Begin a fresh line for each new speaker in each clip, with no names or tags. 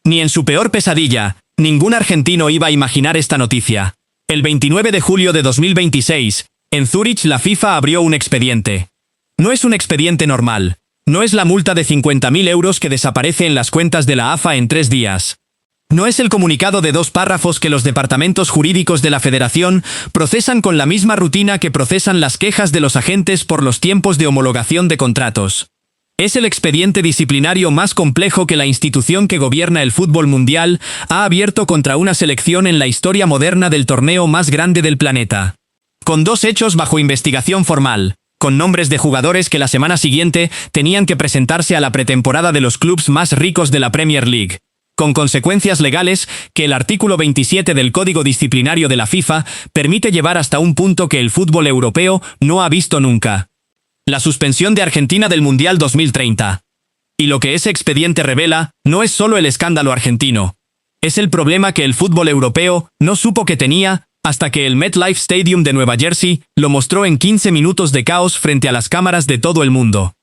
Ni en su peor pesadilla, ningún argentino iba a imaginar esta noticia. El 29 de julio de 2026, en Zúrich la FIFA abrió un expediente. No es un expediente normal. No es la multa de 50.000 euros que desaparece en las cuentas de la AFA en 3 días. No es el comunicado de 2 párrafos que los departamentos jurídicos de la Federación procesan con la misma rutina que procesan las quejas de los agentes por los tiempos de homologación de contratos. Es el expediente disciplinario más complejo que la institución que gobierna el fútbol mundial ha abierto contra una selección en la historia moderna del torneo más grande del planeta. Con 2 hechos bajo investigación formal, con nombres de jugadores que la semana siguiente tenían que presentarse a la pretemporada de los clubes más ricos de la Premier League. Con consecuencias legales que el artículo 27 del Código Disciplinario de la FIFA permite llevar hasta un punto que el fútbol europeo no ha visto nunca. La suspensión de Argentina del Mundial 2030. Y lo que ese expediente revela no es solo el escándalo argentino. Es el problema que el fútbol europeo no supo que tenía hasta que el MetLife Stadium de Nueva Jersey lo mostró en 15 minutos de caos frente a las cámaras de todo el mundo.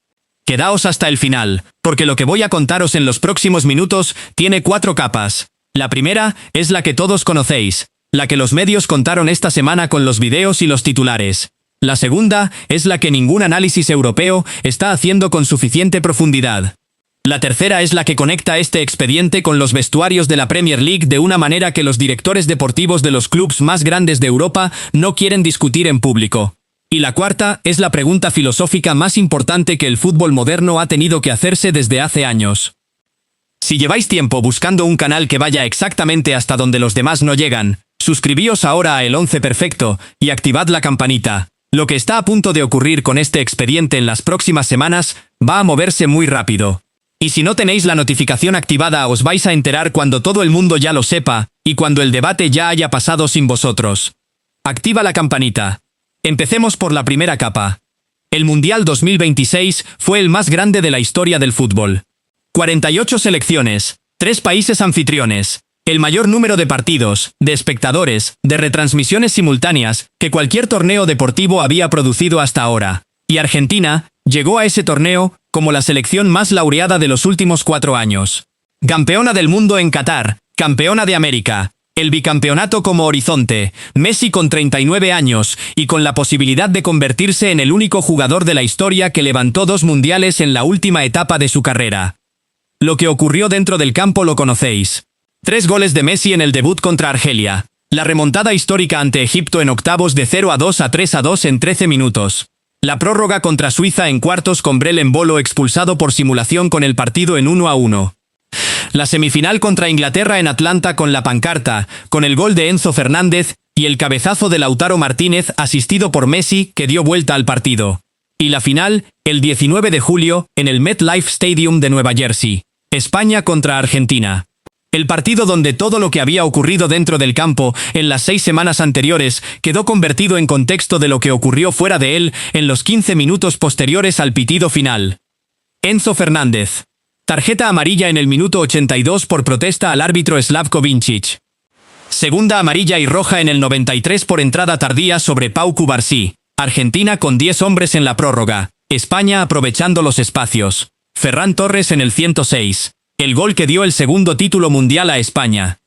Quedaos hasta el final, porque lo que voy a contaros en los próximos minutos tiene 4 capas. La primera es la que todos conocéis, la que los medios contaron esta semana con los videos y los titulares. La segunda es la que ningún análisis europeo está haciendo con suficiente profundidad. La tercera es la que conecta este expediente con los vestuarios de la Premier League de una manera que los directores deportivos de los clubes más grandes de Europa no quieren discutir en público. Y la cuarta es la pregunta filosófica más importante que el fútbol moderno ha tenido que hacerse desde hace años. Si lleváis tiempo buscando un canal que vaya exactamente hasta donde los demás no llegan, suscribíos ahora a El Once Perfecto y activad la campanita. Lo que está a punto de ocurrir con este expediente en las próximas semanas va a moverse muy rápido. Y si no tenéis la notificación activada os vais a enterar cuando todo el mundo ya lo sepa y cuando el debate ya haya pasado sin vosotros. Activa la campanita. Empecemos por la primera capa. El Mundial 2026 fue el más grande de la historia del fútbol. 48 selecciones, 3 países anfitriones, el mayor número de partidos, de espectadores, de retransmisiones simultáneas que cualquier torneo deportivo había producido hasta ahora. Y Argentina llegó a ese torneo como la selección más laureada de los últimos 4 años. Campeona del mundo en Qatar, campeona de América. El bicampeonato como horizonte, Messi con 39 años y con la posibilidad de convertirse en el único jugador de la historia que levantó 2 mundiales en la última etapa de su carrera. Lo que ocurrió dentro del campo lo conocéis. 3 goles de Messi en el debut contra Argelia. La remontada histórica ante Egipto en octavos de 0-2 a 3-2 en 13 minutos. La prórroga contra Suiza en cuartos con Brel Embolo expulsado por simulación con el partido en 1-1. La semifinal contra Inglaterra en Atlanta con la pancarta, con el gol de Enzo Fernández y el cabezazo de Lautaro Martínez asistido por Messi que dio vuelta al partido. Y la final, el 19 de julio, en el MetLife Stadium de Nueva Jersey. España contra Argentina. El partido donde todo lo que había ocurrido dentro del campo en las 6 semanas anteriores quedó convertido en contexto de lo que ocurrió fuera de él en los 15 minutos posteriores al pitido final. Enzo Fernández. Tarjeta amarilla en el minuto 82 por protesta al árbitro Slavko Vincic. Segunda amarilla y roja en el 93 por entrada tardía sobre Pau Cubarsí. Argentina con 10 hombres en la prórroga. España aprovechando los espacios. Ferran Torres en el 106. El gol que dio el segundo título mundial a España.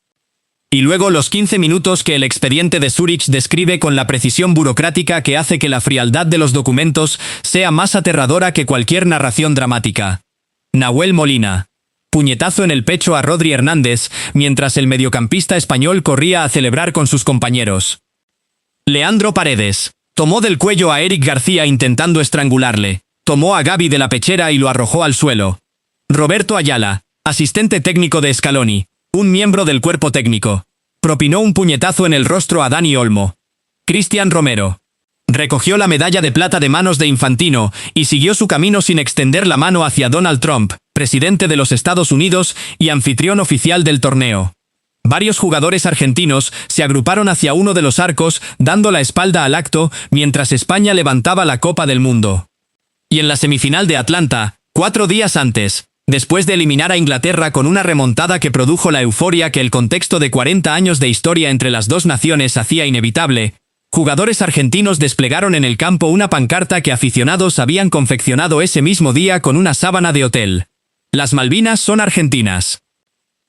Y luego los 15 minutos que el expediente de Zúrich describe con la precisión burocrática que hace que la frialdad de los documentos sea más aterradora que cualquier narración dramática. Nahuel Molina. Puñetazo en el pecho a Rodri Hernández, mientras el mediocampista español corría a celebrar con sus compañeros. Leandro Paredes. Tomó del cuello a Eric García intentando estrangularle. Tomó a Gavi de la pechera y lo arrojó al suelo. Roberto Ayala, asistente técnico de Scaloni, un miembro del cuerpo técnico. Propinó un puñetazo en el rostro a Dani Olmo. Cristian Romero. Recogió la medalla de plata de manos de Infantino y siguió su camino sin extender la mano hacia Donald Trump, presidente de los Estados Unidos y anfitrión oficial del torneo. Varios jugadores argentinos se agruparon hacia uno de los arcos, dando la espalda al acto, mientras España levantaba la Copa del Mundo. Y en la semifinal de Atlanta, 4 días antes, después de eliminar a Inglaterra con una remontada que produjo la euforia que el contexto de 40 años de historia entre las dos naciones hacía inevitable, jugadores argentinos desplegaron en el campo una pancarta que aficionados habían confeccionado ese mismo día con una sábana de hotel. Las Malvinas son argentinas.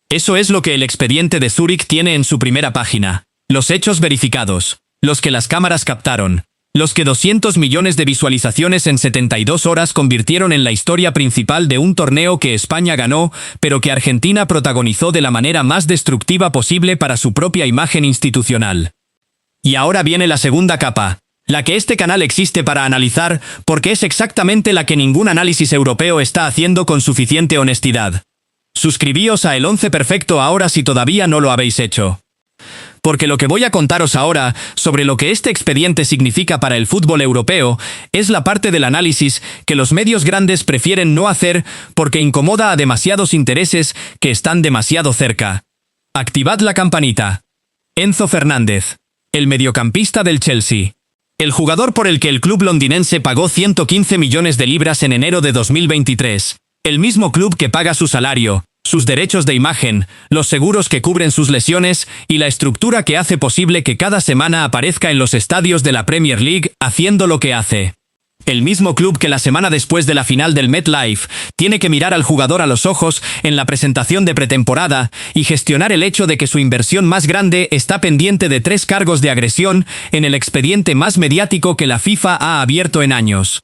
Eso es lo que el expediente de Zurich tiene en su primera página. Los hechos verificados. Los que las cámaras captaron. Los que 200 millones de visualizaciones en 72 horas convirtieron en la historia principal de un torneo que España ganó, pero que Argentina protagonizó de la manera más destructiva posible para su propia imagen institucional. Y ahora viene la segunda capa. La que este canal existe para analizar, porque es exactamente la que ningún análisis europeo está haciendo con suficiente honestidad. Suscribíos a El Once Perfecto ahora si todavía no lo habéis hecho. Porque lo que voy a contaros ahora sobre lo que este expediente significa para el fútbol europeo es la parte del análisis que los medios grandes prefieren no hacer porque incomoda a demasiados intereses que están demasiado cerca. Activad la campanita. Enzo Fernández, el mediocampista del Chelsea. El jugador por el que el club londinense pagó 115 millones de libras en enero de 2023. El mismo club que paga su salario, sus derechos de imagen, los seguros que cubren sus lesiones y la estructura que hace posible que cada semana aparezca en los estadios de la Premier League haciendo lo que hace. El mismo club que la semana después de la final del MetLife tiene que mirar al jugador a los ojos en la presentación de pretemporada y gestionar el hecho de que su inversión más grande está pendiente de 3 cargos de agresión en el expediente más mediático que la FIFA ha abierto en años.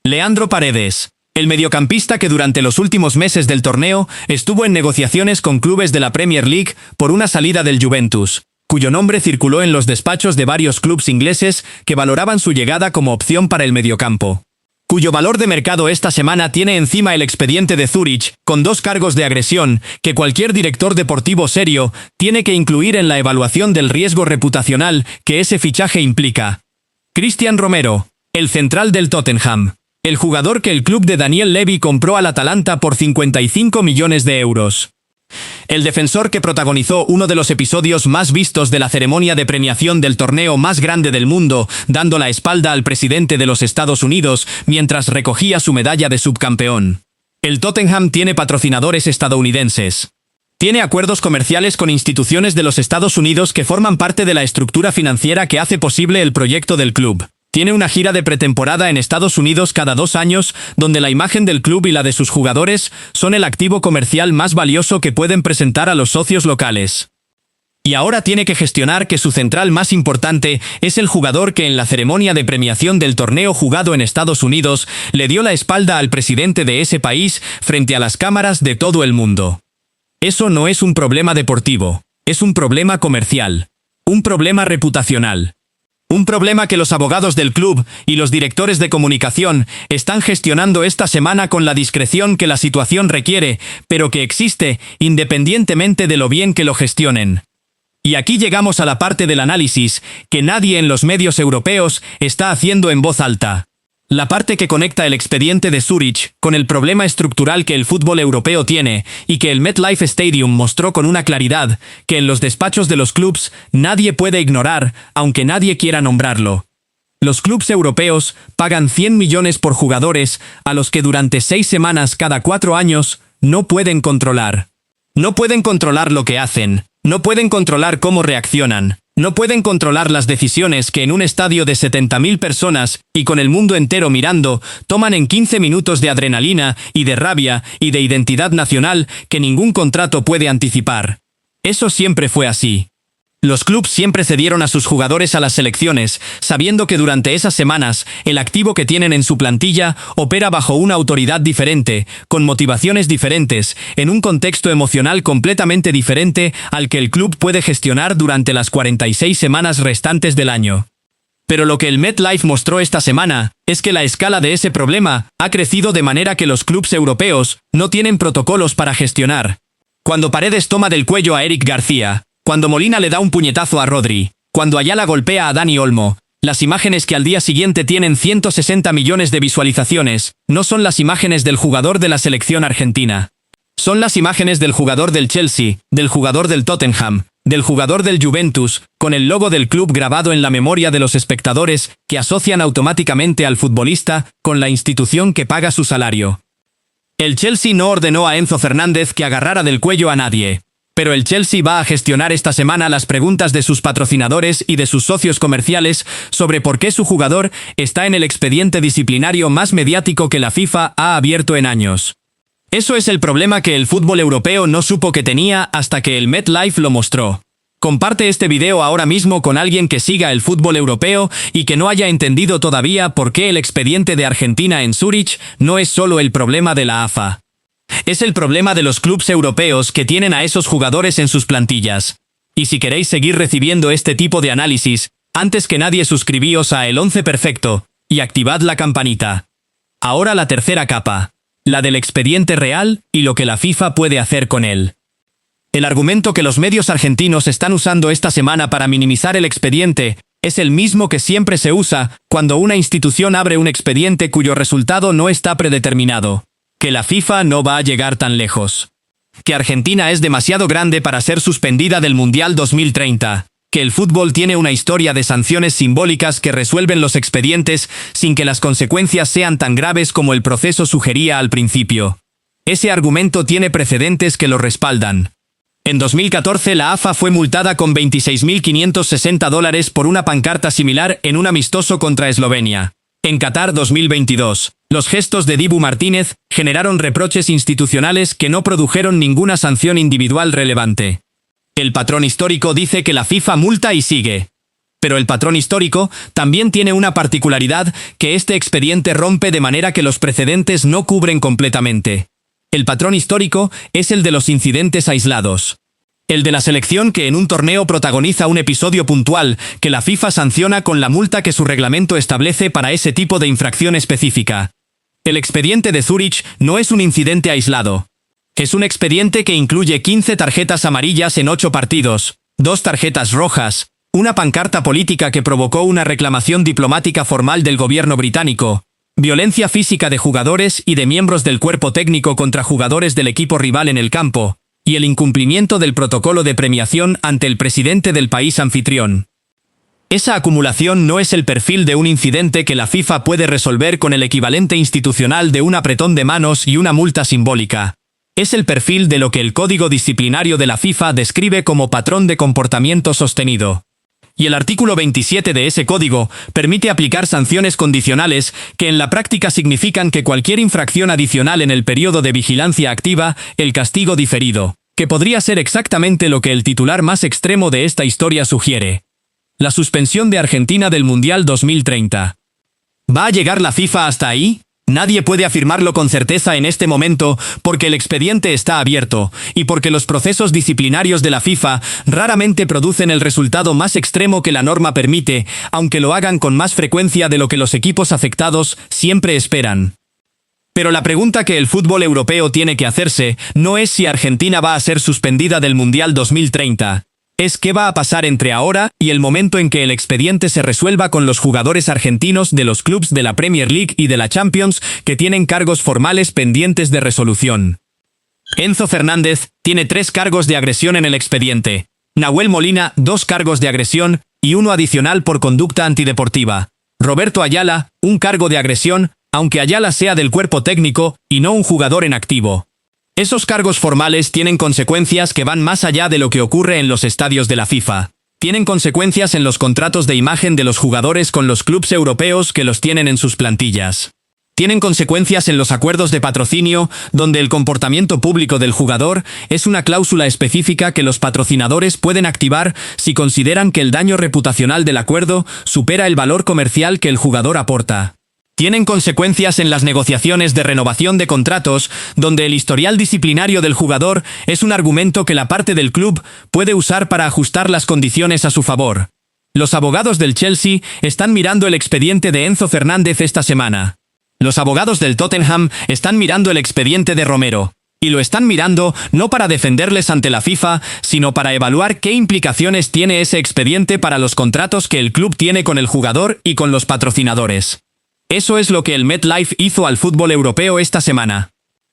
Leandro Paredes. El mediocampista que durante los últimos meses del torneo estuvo en negociaciones con clubes de la Premier League por una salida del Juventus, cuyo nombre circuló en los despachos de varios clubes ingleses que valoraban su llegada como opción para el mediocampo. Cuyo valor de mercado esta semana tiene encima el expediente de Zurich, con 2 cargos de agresión, que cualquier director deportivo serio tiene que incluir en la evaluación del riesgo reputacional que ese fichaje implica. Cristian Romero, el central del Tottenham. El jugador que el club de Daniel Levy compró al Atalanta por 55 millones de euros. El defensor que protagonizó uno de los episodios más vistos de la ceremonia de premiación del torneo más grande del mundo, dando la espalda al presidente de los Estados Unidos mientras recogía su medalla de subcampeón. El Tottenham tiene patrocinadores estadounidenses. Tiene acuerdos comerciales con instituciones de los Estados Unidos que forman parte de la estructura financiera que hace posible el proyecto del club. Tiene una gira de pretemporada en Estados Unidos cada 2 años, donde la imagen del club y la de sus jugadores son el activo comercial más valioso que pueden presentar a los socios locales. Y ahora tiene que gestionar que su central más importante es el jugador que en la ceremonia de premiación del torneo jugado en Estados Unidos le dio la espalda al presidente de ese país frente a las cámaras de todo el mundo. Eso no es un problema deportivo, es un problema comercial, un problema reputacional. Un problema que los abogados del club y los directores de comunicación están gestionando esta semana con la discreción que la situación requiere, pero que existe independientemente de lo bien que lo gestionen. Y aquí llegamos a la parte del análisis que nadie en los medios europeos está haciendo en voz alta. La parte que conecta el expediente de Zurich con el problema estructural que el fútbol europeo tiene y que el MetLife Stadium mostró con una claridad que en los despachos de los clubes nadie puede ignorar, aunque nadie quiera nombrarlo. Los clubes europeos pagan 100 millones por jugadores a los que durante 6 semanas cada 4 años no pueden controlar. No pueden controlar lo que hacen, no pueden controlar cómo reaccionan. No pueden controlar las decisiones que en un estadio de 70.000 personas, y con el mundo entero mirando, toman en 15 minutos de adrenalina y de rabia y de identidad nacional que ningún contrato puede anticipar. Eso siempre fue así. Los clubes siempre cedieron a sus jugadores a las selecciones, sabiendo que durante esas semanas, el activo que tienen en su plantilla opera bajo una autoridad diferente, con motivaciones diferentes, en un contexto emocional completamente diferente al que el club puede gestionar durante las 46 semanas restantes del año. Pero lo que el MetLife mostró esta semana es que la escala de ese problema ha crecido de manera que los clubes europeos no tienen protocolos para gestionar. Cuando Paredes toma del cuello a Eric García, cuando Molina le da un puñetazo a Rodri, cuando Ayala golpea a Dani Olmo, las imágenes que al día siguiente tienen 160 millones de visualizaciones, no son las imágenes del jugador de la selección argentina. Son las imágenes del jugador del Chelsea, del jugador del Tottenham, del jugador del Juventus, con el logo del club grabado en la memoria de los espectadores que asocian automáticamente al futbolista con la institución que paga su salario. El Chelsea no ordenó a Enzo Fernández que agarrara del cuello a nadie. Pero el Chelsea va a gestionar esta semana las preguntas de sus patrocinadores y de sus socios comerciales sobre por qué su jugador está en el expediente disciplinario más mediático que la FIFA ha abierto en años. Eso es el problema que el fútbol europeo no supo que tenía hasta que el MetLife lo mostró. Comparte este video ahora mismo con alguien que siga el fútbol europeo y que no haya entendido todavía por qué el expediente de Argentina en Zurich no es solo el problema de la AFA. Es el problema de los clubes europeos que tienen a esos jugadores en sus plantillas. Y si queréis seguir recibiendo este tipo de análisis, antes que nadie suscribíos a El Once Perfecto y activad la campanita. Ahora la tercera capa, la del expediente real y lo que la FIFA puede hacer con él. El argumento que los medios argentinos están usando esta semana para minimizar el expediente es el mismo que siempre se usa cuando una institución abre un expediente cuyo resultado no está predeterminado. Que la FIFA no va a llegar tan lejos. Que Argentina es demasiado grande para ser suspendida del Mundial 2030. Que el fútbol tiene una historia de sanciones simbólicas que resuelven los expedientes sin que las consecuencias sean tan graves como el proceso sugería al principio. Ese argumento tiene precedentes que lo respaldan. En 2014 la AFA fue multada con $26.560 por una pancarta similar en un amistoso contra Eslovenia. En Qatar 2022, los gestos de Dibu Martínez generaron reproches institucionales que no produjeron ninguna sanción individual relevante. El patrón histórico dice que la FIFA multa y sigue. Pero el patrón histórico también tiene una particularidad que este expediente rompe de manera que los precedentes no cubren completamente. El patrón histórico es el de los incidentes aislados. El de la selección que en un torneo protagoniza un episodio puntual que la FIFA sanciona con la multa que su reglamento establece para ese tipo de infracción específica. El expediente de Zurich no es un incidente aislado. Es un expediente que incluye 15 tarjetas amarillas en 8 partidos, 2 tarjetas rojas, una pancarta política que provocó una reclamación diplomática formal del gobierno británico, violencia física de jugadores y de miembros del cuerpo técnico contra jugadores del equipo rival en el campo, y el incumplimiento del protocolo de premiación ante el presidente del país anfitrión. Esa acumulación no es el perfil de un incidente que la FIFA puede resolver con el equivalente institucional de un apretón de manos y una multa simbólica. Es el perfil de lo que el Código Disciplinario de la FIFA describe como patrón de comportamiento sostenido. Y el artículo 27 de ese código permite aplicar sanciones condicionales que en la práctica significan que cualquier infracción adicional en el periodo de vigilancia activa el castigo diferido, que podría ser exactamente lo que el titular más extremo de esta historia sugiere. La suspensión de Argentina del Mundial 2030. ¿Va a llegar la FIFA hasta ahí? Nadie puede afirmarlo con certeza en este momento porque el expediente está abierto y porque los procesos disciplinarios de la FIFA raramente producen el resultado más extremo que la norma permite, aunque lo hagan con más frecuencia de lo que los equipos afectados siempre esperan. Pero la pregunta que el fútbol europeo tiene que hacerse no es si Argentina va a ser suspendida del Mundial 2030. Es qué va a pasar entre ahora y el momento en que el expediente se resuelva con los jugadores argentinos de los clubes de la Premier League y de la Champions que tienen cargos formales pendientes de resolución. Enzo Fernández tiene 3 cargos de agresión en el expediente. Nahuel Molina 2 cargos de agresión y 1 adicional por conducta antideportiva. Roberto Ayala 1 cargo de agresión, aunque Ayala sea del cuerpo técnico y no un jugador en activo. Esos cargos formales tienen consecuencias que van más allá de lo que ocurre en los estadios de la FIFA. Tienen consecuencias en los contratos de imagen de los jugadores con los clubes europeos que los tienen en sus plantillas. Tienen consecuencias en los acuerdos de patrocinio, donde el comportamiento público del jugador es una cláusula específica que los patrocinadores pueden activar si consideran que el daño reputacional del acuerdo supera el valor comercial que el jugador aporta. Tienen consecuencias en las negociaciones de renovación de contratos, donde el historial disciplinario del jugador es un argumento que la parte del club puede usar para ajustar las condiciones a su favor. Los abogados del Chelsea están mirando el expediente de Enzo Fernández esta semana. Los abogados del Tottenham están mirando el expediente de Romero. Y lo están mirando no para defenderles ante la FIFA, sino para evaluar qué implicaciones tiene ese expediente para los contratos que el club tiene con el jugador y con los patrocinadores. Eso es lo que el MetLife hizo al fútbol europeo esta semana.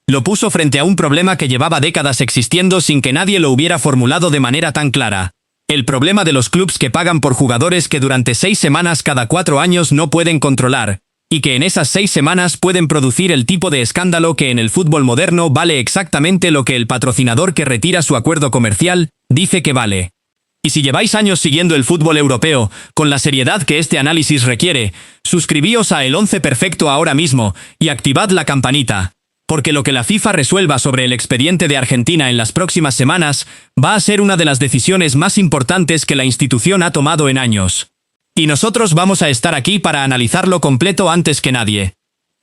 Lo puso frente a un problema que llevaba décadas existiendo sin que nadie lo hubiera formulado de manera tan clara. El problema de los clubes que pagan por jugadores que durante 6 semanas cada 4 años no pueden controlar, y que en esas 6 semanas pueden producir el tipo de escándalo que en el fútbol moderno vale exactamente lo que el patrocinador que retira su acuerdo comercial dice que vale. Y si lleváis años siguiendo el fútbol europeo, con la seriedad que este análisis requiere, suscribíos a El Once Perfecto ahora mismo y activad la campanita. Porque lo que la FIFA resuelva sobre el expediente de Argentina en las próximas semanas va a ser una de las decisiones más importantes que la institución ha tomado en años. Y nosotros vamos a estar aquí para analizarlo completo antes que nadie.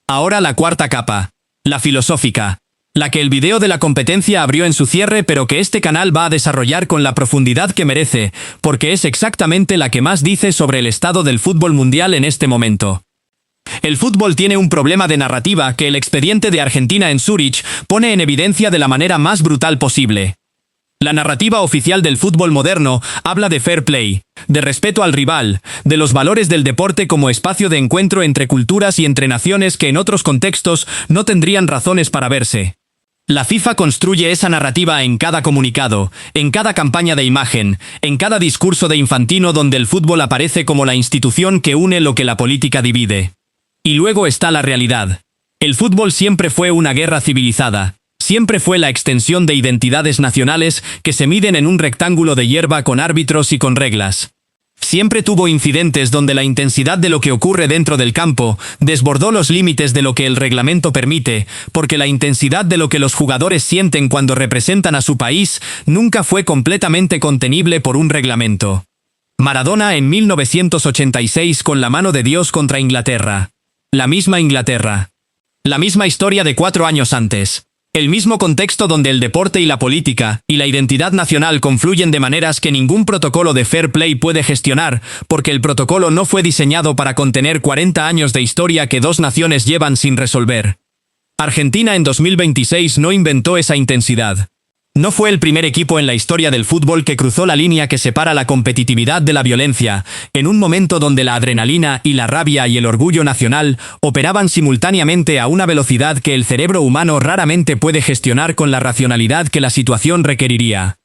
Ahora la cuarta capa, la filosófica, la que el video de la competencia abrió en su cierre pero que este canal va a desarrollar con la profundidad que merece, porque es exactamente la que más dice sobre el estado del fútbol mundial en este momento. El fútbol tiene un problema de narrativa que el expediente de Argentina en Zúrich pone en evidencia de la manera más brutal posible. La narrativa oficial del fútbol moderno habla de fair play, de respeto al rival, de los valores del deporte como espacio de encuentro entre culturas y entre naciones que en otros contextos no tendrían razones para verse. La FIFA construye esa narrativa en cada comunicado, en cada campaña de imagen, en cada discurso de Infantino donde el fútbol aparece como la institución que une lo que la política divide. Y luego está la realidad. El fútbol siempre fue una guerra civilizada. Siempre fue la extensión de identidades nacionales que se miden en un rectángulo de hierba con árbitros y con reglas. Siempre tuvo incidentes donde la intensidad de lo que ocurre dentro del campo desbordó los límites de lo que el reglamento permite, porque la intensidad de lo que los jugadores sienten cuando representan a su país nunca fue completamente contenible por un reglamento. Maradona en 1986 con la mano de Dios contra Inglaterra. La misma Inglaterra. La misma historia de 4 años antes. El mismo contexto donde el deporte y la política y la identidad nacional confluyen de maneras que ningún protocolo de fair play puede gestionar, porque el protocolo no fue diseñado para contener 40 años de historia que 2 naciones llevan sin resolver. Argentina en 2026 no inventó esa intensidad. No fue el primer equipo en la historia del fútbol que cruzó la línea que separa la competitividad de la violencia, en un momento donde la adrenalina y la rabia y el orgullo nacional operaban simultáneamente a una velocidad que el cerebro humano raramente puede gestionar con la racionalidad que la situación requeriría.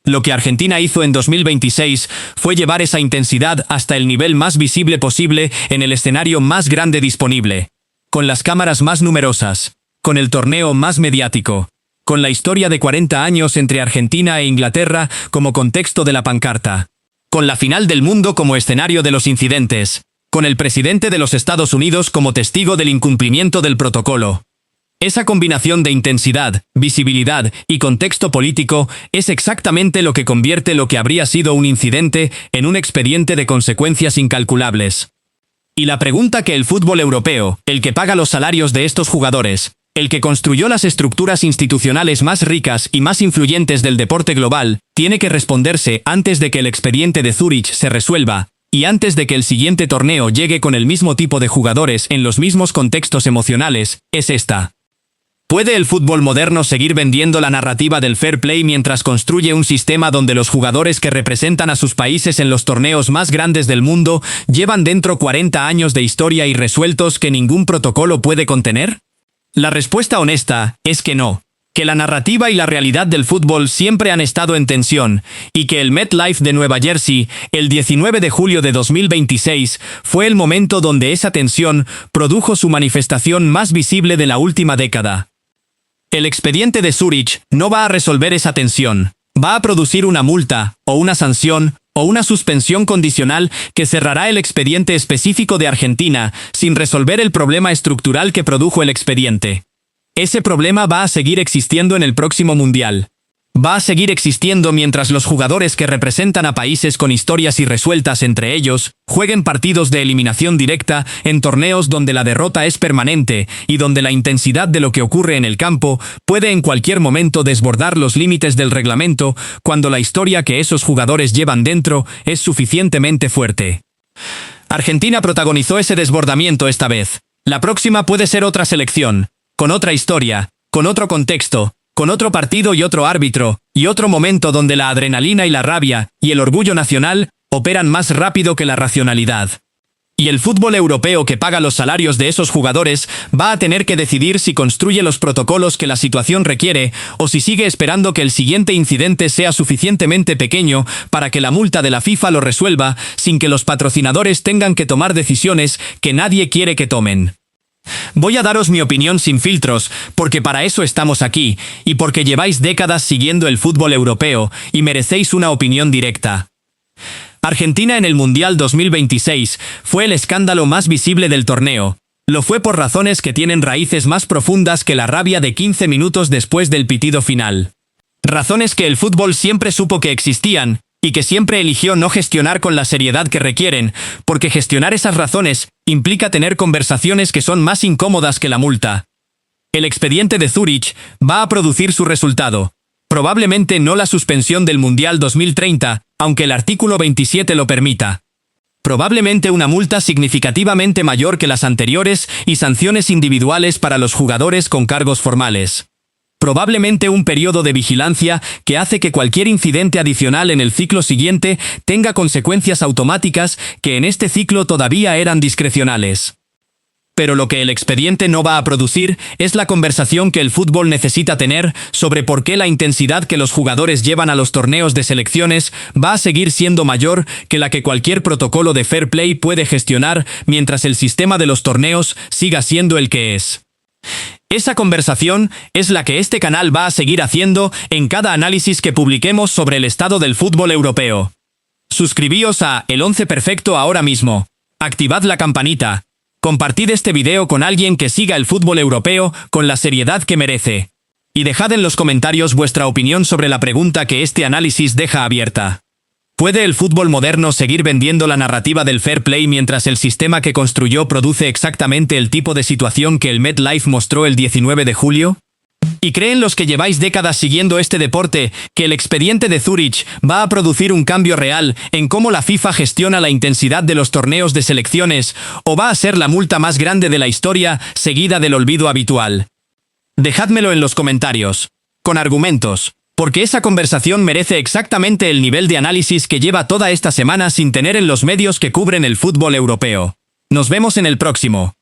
Lo que Argentina hizo en 2026 fue llevar esa intensidad hasta el nivel más visible posible en el escenario más grande disponible, con las cámaras más numerosas, con el torneo más mediático, con la historia de 40 años entre Argentina e Inglaterra como contexto de la pancarta, con la final del mundo como escenario de los incidentes, con el presidente de los Estados Unidos como testigo del incumplimiento del protocolo. Esa combinación de intensidad, visibilidad y contexto político es exactamente lo que convierte lo que habría sido un incidente en un expediente de consecuencias incalculables. Y la pregunta que el fútbol europeo, el que paga los salarios de estos jugadores, el que construyó las estructuras institucionales más ricas y más influyentes del deporte global, tiene que responderse antes de que el expediente de Zúrich se resuelva, y antes de que el siguiente torneo llegue con el mismo tipo de jugadores en los mismos contextos emocionales, es esta. ¿Puede el fútbol moderno seguir vendiendo la narrativa del fair play mientras construye un sistema donde los jugadores que representan a sus países en los torneos más grandes del mundo llevan dentro 40 años de historia irresueltos que ningún protocolo puede contener? La respuesta honesta es que no, que la narrativa y la realidad del fútbol siempre han estado en tensión, y que el MetLife de Nueva Jersey, el 19 de julio de 2026, fue el momento donde esa tensión produjo su manifestación más visible de la última década. El expediente de Zúrich no va a resolver esa tensión, va a producir una multa, o una sanción, o una suspensión condicional que cerrará el expediente específico de Argentina, sin resolver el problema estructural que produjo el expediente. Ese problema va a seguir existiendo en el próximo Mundial. Va a seguir existiendo mientras los jugadores que representan a países con historias irresueltas entre ellos, jueguen partidos de eliminación directa en torneos donde la derrota es permanente y donde la intensidad de lo que ocurre en el campo puede en cualquier momento desbordar los límites del reglamento cuando la historia que esos jugadores llevan dentro es suficientemente fuerte. Argentina protagonizó ese desbordamiento esta vez. La próxima puede ser otra selección, con otra historia, con otro contexto, con otro partido y otro árbitro, y otro momento donde la adrenalina y la rabia, y el orgullo nacional, operan más rápido que la racionalidad. Y el fútbol europeo que paga los salarios de esos jugadores va a tener que decidir si construye los protocolos que la situación requiere, o si sigue esperando que el siguiente incidente sea suficientemente pequeño para que la multa de la FIFA lo resuelva, sin que los patrocinadores tengan que tomar decisiones que nadie quiere que tomen. Voy a daros mi opinión sin filtros, porque para eso estamos aquí, y porque lleváis décadas siguiendo el fútbol europeo, y merecéis una opinión directa. Argentina en el Mundial 2026 fue el escándalo más visible del torneo, Lo fue por razones que tienen raíces más profundas que la rabia de 15 minutos después del pitido final. Razones que el fútbol siempre supo que existían, y que siempre eligió no gestionar con la seriedad que requieren, porque gestionar esas razones implica tener conversaciones que son más incómodas que la multa. El expediente de Zúrich va a producir su resultado. Probablemente no la suspensión del Mundial 2030, aunque el artículo 27 lo permita. Probablemente una multa significativamente mayor que las anteriores y sanciones individuales para los jugadores con cargos formales. Probablemente un periodo de vigilancia que hace que cualquier incidente adicional en el ciclo siguiente tenga consecuencias automáticas que en este ciclo todavía eran discrecionales. Pero lo que el expediente no va a producir es la conversación que el fútbol necesita tener sobre por qué la intensidad que los jugadores llevan a los torneos de selecciones va a seguir siendo mayor que la que cualquier protocolo de fair play puede gestionar mientras el sistema de los torneos siga siendo el que es. Esa conversación es la que este canal va a seguir haciendo en cada análisis que publiquemos sobre el estado del fútbol europeo. Suscribíos a El Once Perfecto ahora mismo. Activad la campanita. Compartid este video con alguien que siga el fútbol europeo con la seriedad que merece. Y dejad en los comentarios vuestra opinión sobre la pregunta que este análisis deja abierta. ¿Puede el fútbol moderno seguir vendiendo la narrativa del fair play mientras el sistema que construyó produce exactamente el tipo de situación que el MetLife mostró el 19 de julio? ¿Y creen los que lleváis décadas siguiendo este deporte que el expediente de Zúrich va a producir un cambio real en cómo la FIFA gestiona la intensidad de los torneos de selecciones o va a ser la multa más grande de la historia seguida del olvido habitual? Dejádmelo en los comentarios, con argumentos, porque esa conversación merece exactamente el nivel de análisis que lleva toda esta semana sin tener en los medios que cubren el fútbol europeo. Nos vemos en el próximo.